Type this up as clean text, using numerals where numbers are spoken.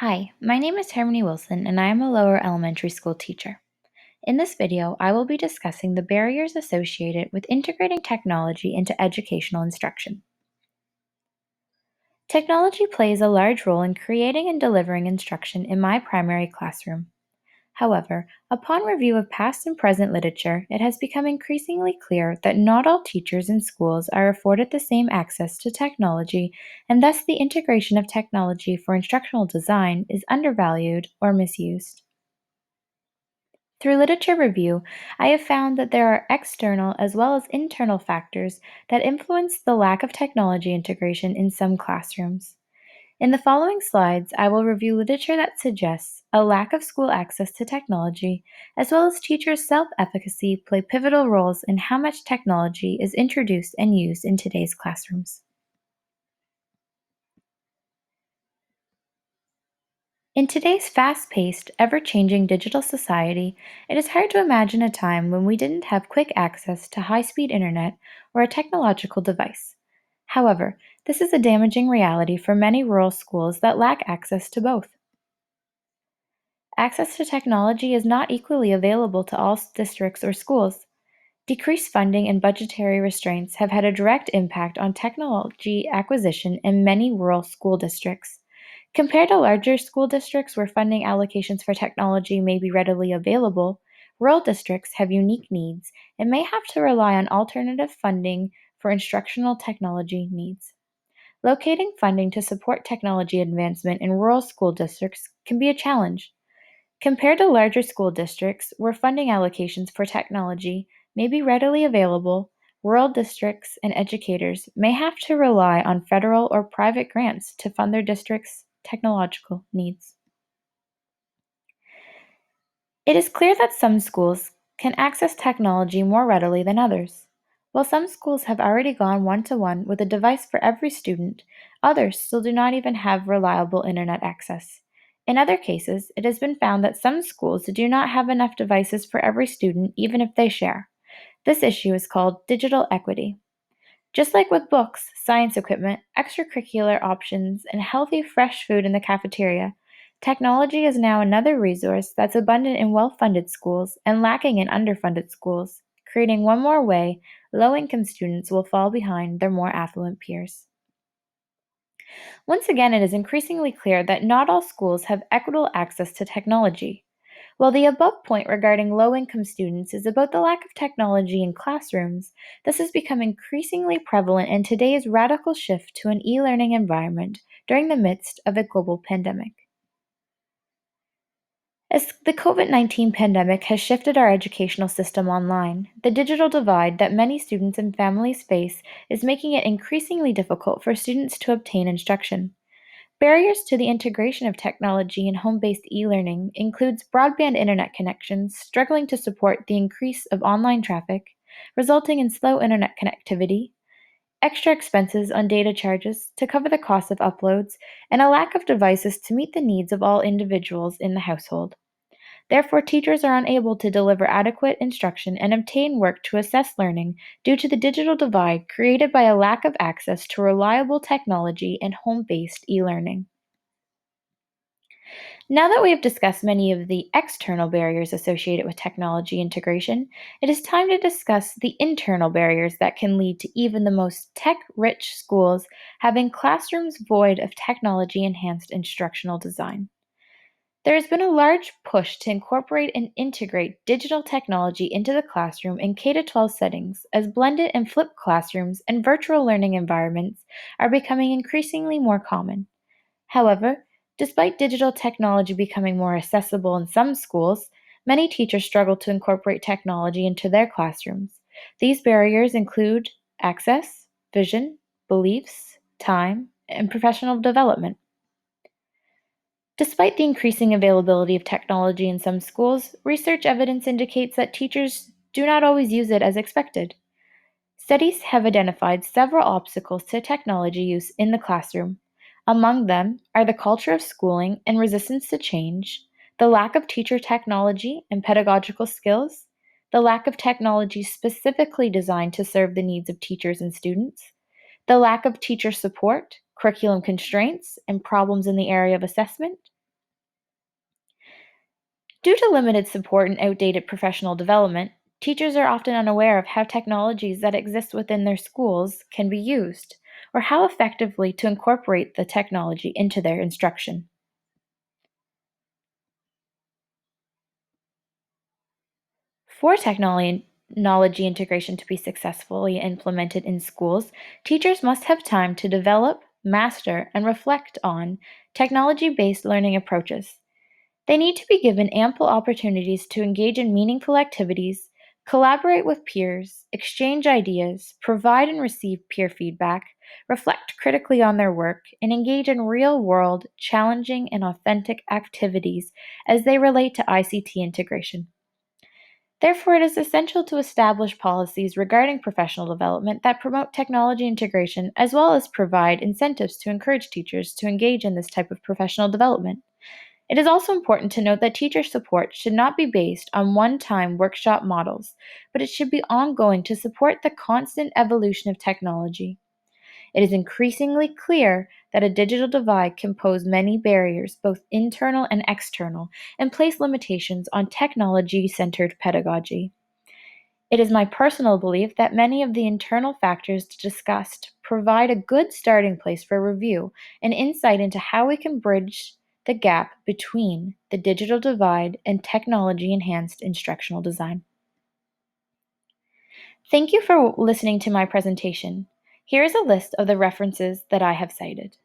Hi, my name is Harmony Wilson, and I am a lower elementary school teacher. In this video, I will be discussing the barriers associated with integrating technology into educational instruction. Technology plays a large role in creating and delivering instruction in my primary classroom. However, upon review of past and present literature, it has become increasingly clear that not all teachers in schools are afforded the same access to technology, and thus the integration of technology for instructional design is undervalued or misused. Through literature review, I have found that there are external as well as internal factors that influence the lack of technology integration in some classrooms. In the following slides, I will review literature that suggests a lack of school access to technology, as well as teachers' self efficacy play pivotal roles in how much technology is introduced and used in today's classrooms. In today's fast paced, ever changing digital society, it is hard to imagine a time when we didn't have quick access to high speed internet or a technological device. However, this is a damaging reality for many rural schools that lack access to both. Access to technology is not equally available to all districts or schools. Decreased funding and budgetary restraints have had a direct impact on technology acquisition in many rural school districts. Compared to larger school districts where funding allocations for technology may be readily available, rural districts have unique needs and may have to rely on alternative funding for instructional technology needs. Locating funding to support technology advancement in rural school districts can be a challenge. Compared to larger school districts, where funding allocations for technology may be readily available, rural districts and educators may have to rely on federal or private grants to fund their district's technological needs. It is clear that some schools can access technology more readily than others. While some schools have already gone one-to-one with a device for every student, others still do not even have reliable internet access. In other cases, it has been found that some schools do not have enough devices for every student, even if they share. This issue is called digital equity. Just like with books, science equipment, extracurricular options, and healthy, fresh food in the cafeteria, technology is now another resource that's abundant in well funded schools and lacking in underfunded schools, creating one more way low income students will fall behind their more affluent peers. Once again, it is increasingly clear that not all schools have equitable access to technology. While the above point regarding low income students is about the lack of technology in classrooms, this has become increasingly prevalent in today's radical shift to an e learning environment during the midst of a global pandemic. As the COVID 19 pandemic has shifted our educational system online, the digital divide that many students and families face is making it increasingly difficult for students to obtain instruction. Barriers to the integration of technology in home-based e-learning includes broadband internet connections struggling to support the increase of online traffic, resulting in slow internet connectivity, extra expenses on data charges to cover the cost of uploads, and a lack of devices to meet the needs of all individuals in the household. Therefore, teachers are unable to deliver adequate instruction and obtain work to assess learning due to the digital divide created by a lack of access to reliable technology and home-based e-learning. Now that we have discussed many of the external barriers associated with technology integration, it is time to discuss the internal barriers that can lead to even the most tech rich schools having classrooms void of technology enhanced instructional design. There has been a large push to incorporate and integrate digital technology into the classroom in K 12 settings as blended and flipped classrooms and virtual learning environments are becoming increasingly more common. However, despite digital technology becoming more accessible in some schools, many teachers struggle to incorporate technology into their classrooms. These barriers include access, vision, beliefs, time, and professional development. Despite the increasing availability of technology in some schools, research evidence indicates that teachers do not always use it as expected. Studies have identified several obstacles to technology use in the classroom. Among them are the culture of schooling and resistance to change, the lack of teacher technology and pedagogical skills, the lack of technology specifically designed to serve the needs of teachers and students, the lack of teacher support, curriculum constraints, and problems in the area of assessment, Due to limited support and outdated professional development, teachers are often unaware of how technologies that exist within their schools can be used, or how effectively to incorporate the technology into their instruction. For technology integration to be successfully implemented in schools, teachers must have time to develop, master, and reflect on technology based learning approaches. They need to be given ample opportunities to engage in meaningful activities, collaborate with peers, exchange ideas, provide and receive peer feedback, reflect critically on their work, and engage in real world, challenging, and authentic activities as they relate to ICT integration. Therefore, it is essential to establish policies regarding professional development that promote technology integration as well as provide incentives to encourage teachers to engage in this type of professional development. It is also important to note that teacher support should not be based on one time workshop models, but it should be ongoing to support the constant evolution of technology. It is increasingly clear that a digital divide can pose many barriers, both internal and external, and place limitations on technology centered pedagogy. It is my personal belief that many of the internal factors discussed provide a good starting place for review and insight into how we can bridge the gap between the digital divide and technology enhanced instructional design. Thank you for listening to my presentation. Here is a list of the references that I have cited.